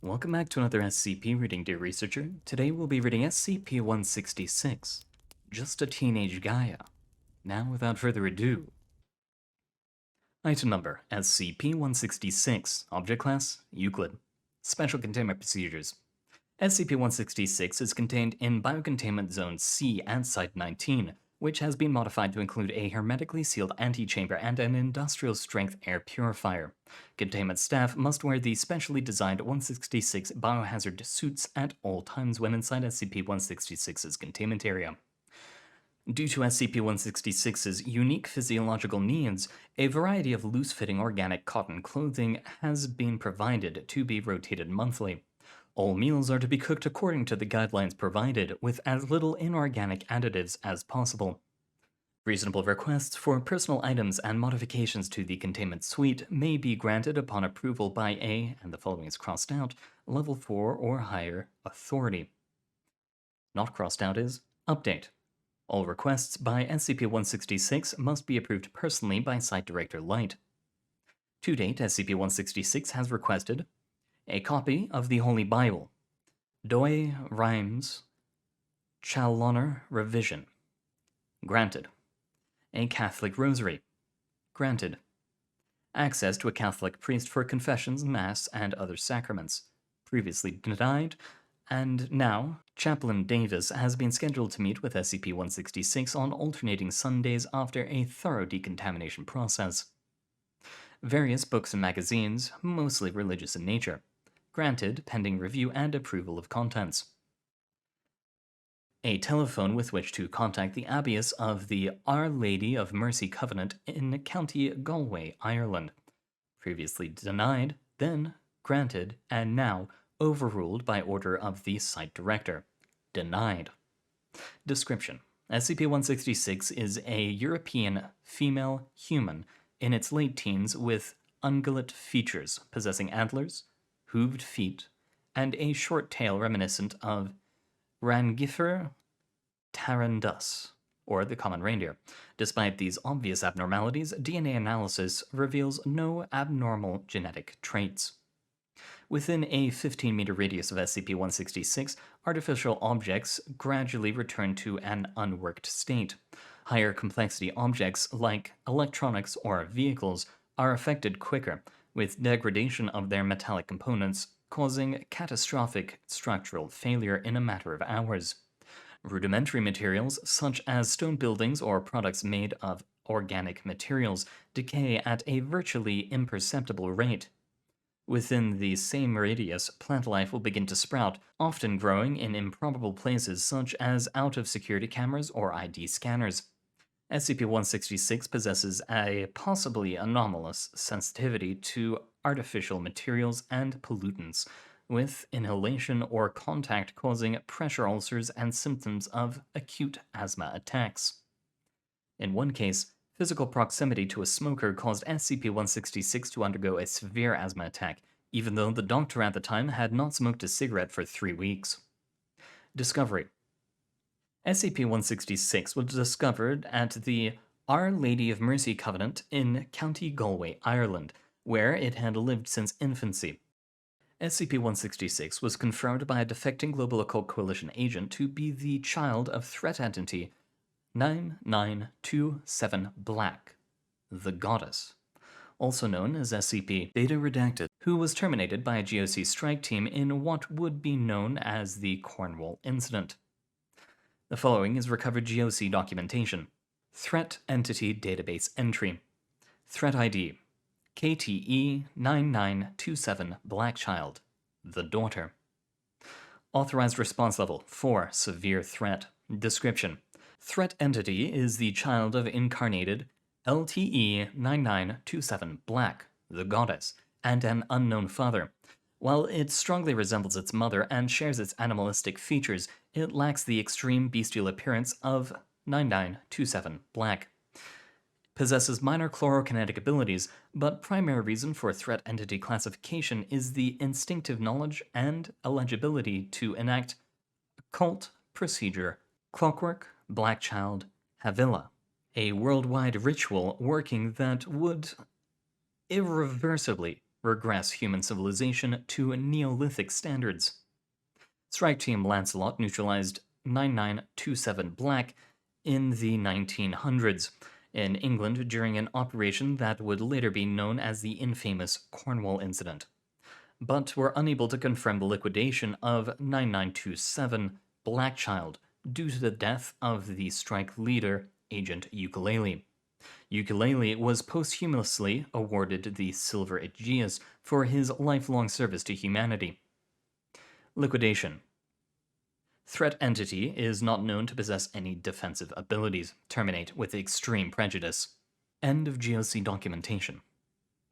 Welcome back to another SCP reading, dear researcher. Today we'll be reading SCP-166, Just a Teenage Gaea. Now, without further ado. Item number, SCP-166, Object Class, Euclid. Special Containment Procedures. SCP-166 is contained in Biocontainment Zone C at Site-19, which has been modified to include a hermetically sealed antechamber and an industrial-strength air purifier. Containment staff must wear the specially designed 166 biohazard suits at all times when inside SCP-166's containment area. Due to SCP-166's unique physiological needs, a variety of loose-fitting organic cotton clothing has been provided to be rotated monthly. All meals are to be cooked according to the guidelines provided, with as little inorganic additives as possible. Reasonable requests for personal items and modifications to the containment suite may be granted upon approval by a, and the following is crossed out, level 4 or higher authority. Not crossed out is update. All requests by SCP-166 must be approved personally by Site Director Light. To date, SCP-166 has requested a copy of the Holy Bible, Doi Rhymes Challoner Revision, granted. A Catholic Rosary, granted. Access to a Catholic priest for confessions, mass, and other sacraments, previously denied, and now Chaplain Davis has been scheduled to meet with SCP-166 on alternating Sundays after a thorough decontamination process. Various books and magazines, mostly religious in nature, granted pending review and approval of contents. A telephone with which to contact the abbess of the Our Lady of Mercy Convent in County Galway, Ireland. Previously denied, then granted, and now overruled by order of the Site Director. Denied. Description: SCP-166 is a European female human in its late teens with ungulate features, possessing antlers, hooved feet, and a short tail reminiscent of Rangifer tarandus, or the common reindeer. Despite these obvious abnormalities, DNA analysis reveals no abnormal genetic traits. Within a 15-meter radius of SCP-166, artificial objects gradually return to an unworked state. Higher complexity objects like electronics or vehicles are affected quicker, with degradation of their metallic components causing catastrophic structural failure in a matter of hours. Rudimentary materials, such as stone buildings or products made of organic materials, decay at a virtually imperceptible rate. Within the same radius, plant life will begin to sprout, often growing in improbable places such as out of security cameras or ID scanners. SCP-166 possesses a possibly anomalous sensitivity to artificial materials and pollutants, with inhalation or contact causing pressure ulcers and symptoms of acute asthma attacks. In one case, physical proximity to a smoker caused SCP-166 to undergo a severe asthma attack, even though the doctor at the time had not smoked a cigarette for 3 weeks. Discovery: SCP-166 was discovered at the Our Lady of Mercy Convent in County Galway, Ireland, where it had lived since infancy. SCP-166 was confirmed by a defecting Global Occult Coalition agent to be the child of threat entity 9927 Black, the Goddess, also known as SCP Beta Redacted, who was terminated by a GOC strike team in what would be known as the Cornwall Incident. The following is recovered GOC documentation. Threat Entity Database Entry. Threat ID KTE 9927 Black Child, the Daughter. Authorized Response Level 4, Severe Threat. Description: Threat Entity is the child of incarnated LTE 9927 Black, the Goddess, and an unknown father. While it strongly resembles its mother and shares its animalistic features, it lacks the extreme bestial appearance of 9927 Black. Possesses minor chlorokinetic abilities, but primary reason for threat entity classification is the instinctive knowledge and eligibility to enact occult procedure Clockwork Black Child Havila, a worldwide ritual working that would irreversibly regress human civilization to Neolithic standards. Strike Team Lancelot neutralized 9927 Black in the 1900s in England during an operation that would later be known as the infamous Cornwall Incident, but were unable to confirm the liquidation of 9927 Blackchild due to the death of the strike leader, Agent Ukulele. Ukulele was posthumously awarded the Silver Aegeus for his lifelong service to humanity. Liquidation. Threat entity is not known to possess any defensive abilities. Terminate with extreme prejudice. End of GOC documentation.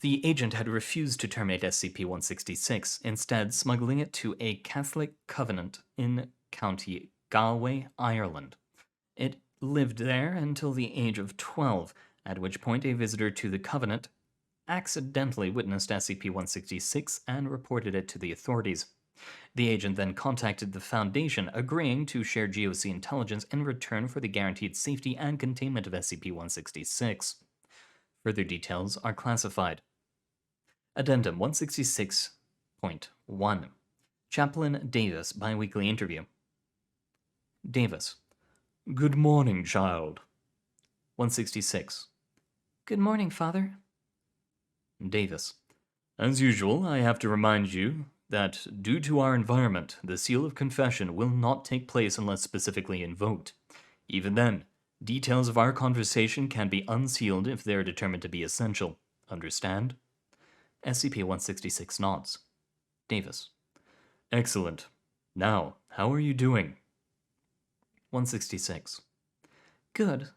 The agent had refused to terminate SCP-166, instead smuggling it to a Catholic convent in County Galway, Ireland. It lived there until the age of 12, at which point a visitor to the convent accidentally witnessed SCP-166 and reported it to the authorities. The agent then contacted the Foundation, agreeing to share GOC intelligence in return for the guaranteed safety and containment of SCP-166. Further details are classified. Addendum 166.1. Chaplain Davis Biweekly Interview. Davis. Good morning, child. 166. Good morning, Father. Davis. As usual, I have to remind you that due to our environment, the seal of confession will not take place unless specifically invoked. Even then, details of our conversation can be unsealed if they are determined to be essential. Understand? SCP-166 nods. Davis. Excellent. Now, how are you doing? 166. Good.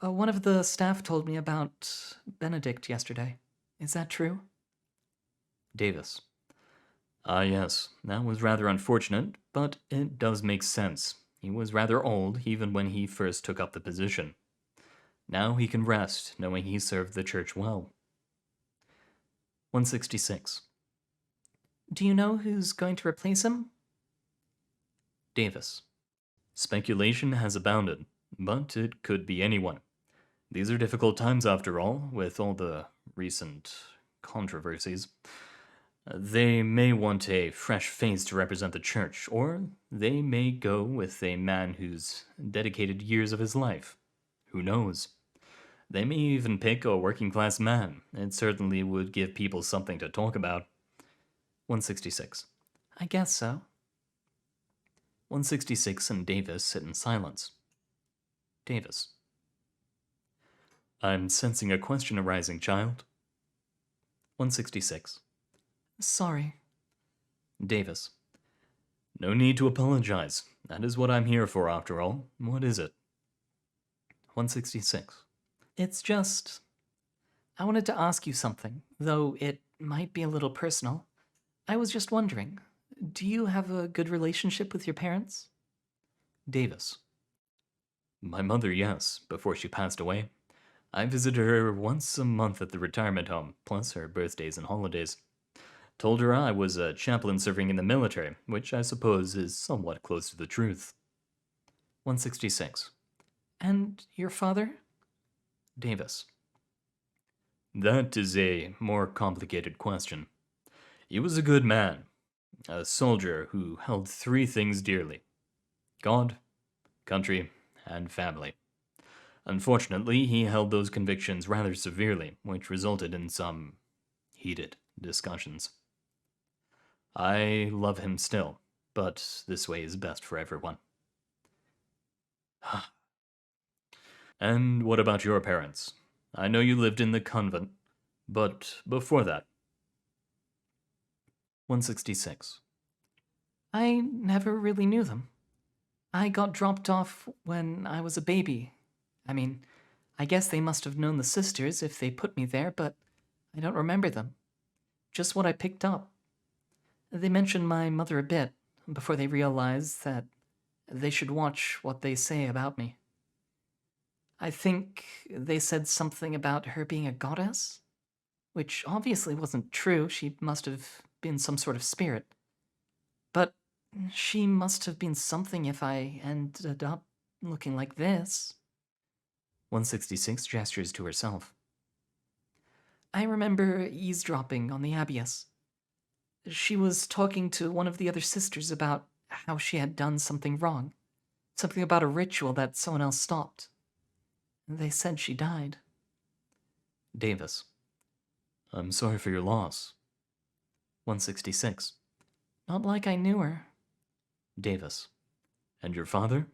One of the staff told me about Benedict yesterday. Is that true? Davis. Yes, that was rather unfortunate, but it does make sense. He was rather old even when he first took up the position. Now he can rest, knowing he served the church well. 166. Do you know who's going to replace him? Davis. Speculation has abounded, but it could be anyone. These are difficult times after all, with all the recent controversies. They may want a fresh face to represent the church, or they may go with a man who's dedicated years of his life. Who knows? They may even pick a working-class man. It certainly would give people something to talk about. 166. I guess so. 166 and Davis sit in silence. Davis. I'm sensing a question arising, child. 166. Sorry. Davis. No need to apologize. That is what I'm here for, after all. What is it? 166. It's just... I wanted to ask you something, though it might be a little personal. I was just wondering, do you have a good relationship with your parents? Davis. My mother, yes, before she passed away. I visited her once a month at the retirement home, plus her birthdays and holidays. Told her I was a chaplain serving in the military, which I suppose is somewhat close to the truth. 166. And your father? Davis. That is a more complicated question. He was a good man, a soldier who held three things dearly: God, country, and family. Unfortunately, he held those convictions rather severely, which resulted in some heated discussions. I love him still, but this way is best for everyone. And what about your parents? I know you lived in the convent, but before that? 166. I never really knew them. I got dropped off when I was a baby. I mean, I guess they must have known the sisters if they put me there, but I don't remember them. Just what I picked up. They mentioned my mother a bit before they realized that they should watch what they say about me. I think they said something about her being a goddess, which obviously wasn't true. She must have been some sort of spirit. But she must have been something if I ended up looking like this. 166 gestures to herself. I remember eavesdropping on the Abius. She was talking to one of the other sisters about how she had done something wrong. Something about a ritual that someone else stopped. They said she died. Davis. I'm sorry for your loss. 166. Not like I knew her. Davis. And your father?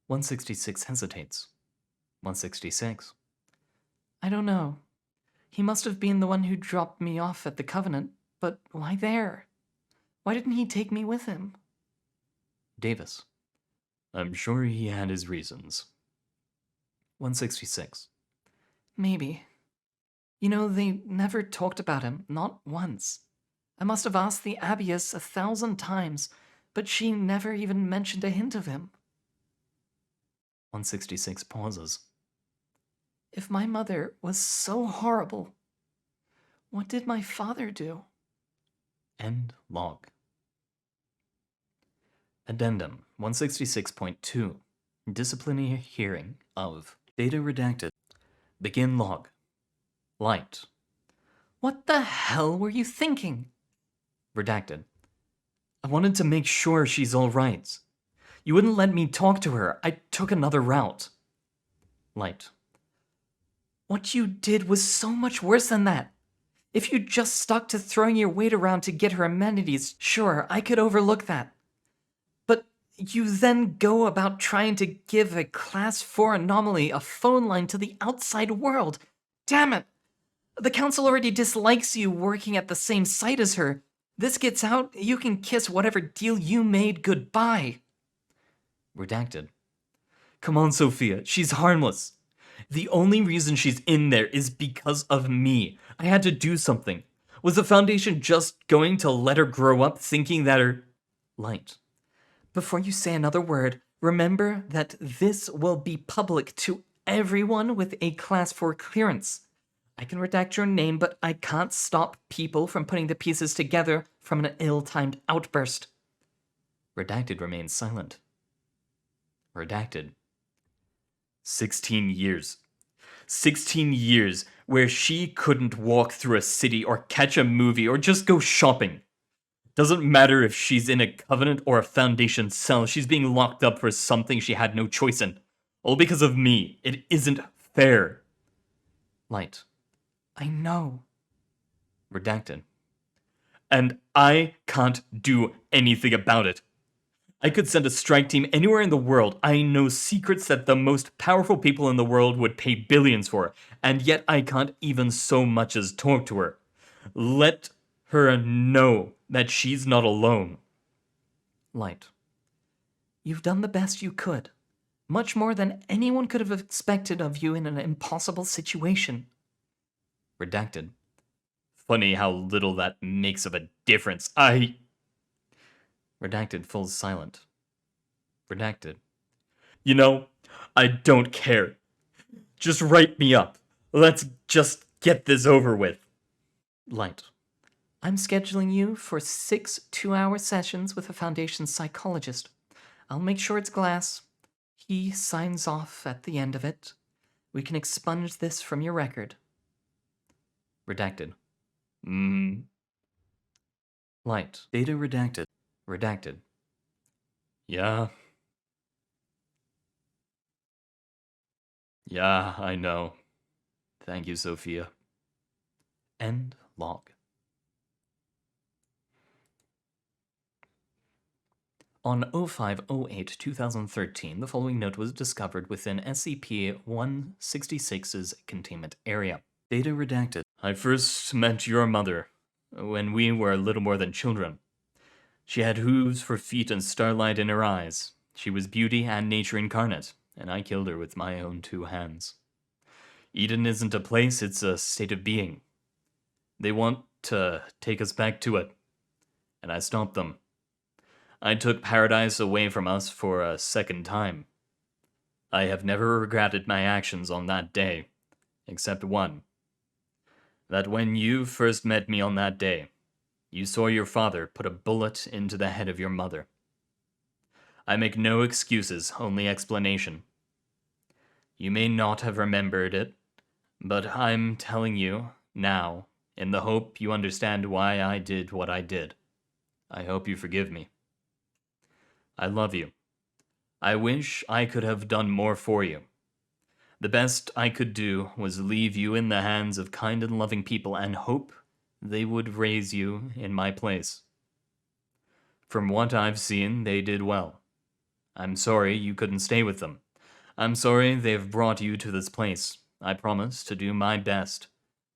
166 hesitates. 166. I don't know. He must have been the one who dropped me off at the Covenant, but why there? Why didn't he take me with him? Davis. I'm sure he had his reasons. 166. Maybe. You know, they never talked about him, not once. I must have asked the Abius 1,000 times, but she never even mentioned a hint of him. 166 pauses. If my mother was so horrible, what did my father do? End log. Addendum 166.2. Disciplinary hearing of Data redacted. Begin log. Light. What the hell were you thinking? Redacted. I wanted to make sure she's all right. You wouldn't let me talk to her. I took another route. Light. What you did was so much worse than that. If you just stuck to throwing your weight around to get her amenities, sure, I could overlook that. But you then go about trying to give a Class 4 anomaly a phone line to the outside world. Damn it! The council already dislikes you working at the same site as her. This gets out, you can kiss whatever deal you made goodbye. Redacted. Come on, Sophia. She's harmless. The only reason she's in there is because of me. I had to do something. Was the Foundation just going to let her grow up thinking that her... Light. Before you say another word, remember that this will be public to everyone with a Class 4 clearance. I can redact your name, but I can't stop people from putting the pieces together from an ill-timed outburst. Redacted remains silent. Redacted. 16 years. 16 years where she couldn't walk through a city or catch a movie or just go shopping. Doesn't matter if she's in a Covenant or a Foundation cell, she's being locked up for something she had no choice in. All because of me. It isn't fair. Light. I know. Redacted. And I can't do anything about it. I could send a strike team anywhere in the world. I know secrets that the most powerful people in the world would pay billions for, and yet I can't even so much as talk to her. Let her know that she's not alone. Light. You've done the best you could. Much more than anyone could have expected of you in an impossible situation. Redacted. Funny how little that makes of a difference. Redacted falls silent. Redacted. You know, I don't care. Just write me up. Let's just get this over with. Light. I'm scheduling you for 6 2-hour sessions with a Foundation psychologist. I'll make sure it's glass. He signs off at the end of it. We can expunge this from your record. Redacted. Light. Data redacted. Redacted. Yeah. Yeah, I know. Thank you, Sophia. End log. On 05/08/2013, the following note was discovered within SCP-166's containment area. Data redacted. I first met your mother when we were little more than children. She had hooves for feet and starlight in her eyes. She was beauty and nature incarnate, and I killed her with my own 2 hands. Eden isn't a place, it's a state of being. They want to take us back to it, and I stopped them. I took paradise away from us for a second time. I have never regretted my actions on that day, except one. That when you first met me on that day, you saw your father put a bullet into the head of your mother. I make no excuses, only explanation. You may not have remembered it, but I'm telling you Now, in the hope you understand why I did what I did, I hope you forgive me. I love you. I wish I could have done more for you. The best I could do was leave you in the hands of kind and loving people and hope they would raise you in my place. From what I've seen, they did well. I'm sorry you couldn't stay with them. I'm sorry they've brought you to this place. I promise to do my best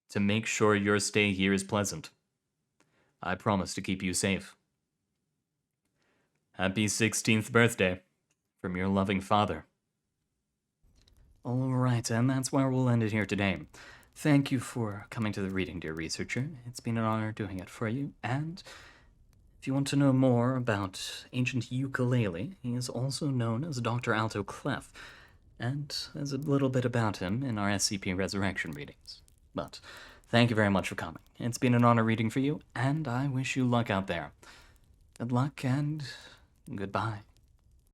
to make sure your stay here is pleasant. I promise to keep you safe. Happy 16th birthday from your loving father. Alright, and that's where we'll end it here today. Thank you for coming to the reading, dear researcher. It's been an honor doing it for you, and if you want to know more about ancient ukulele, he is also known as Dr. Alto Clef, and there's a little bit about him in our SCP Resurrection readings. But thank you very much for coming. It's been an honor reading for you, and I wish you luck out there. Good luck and goodbye.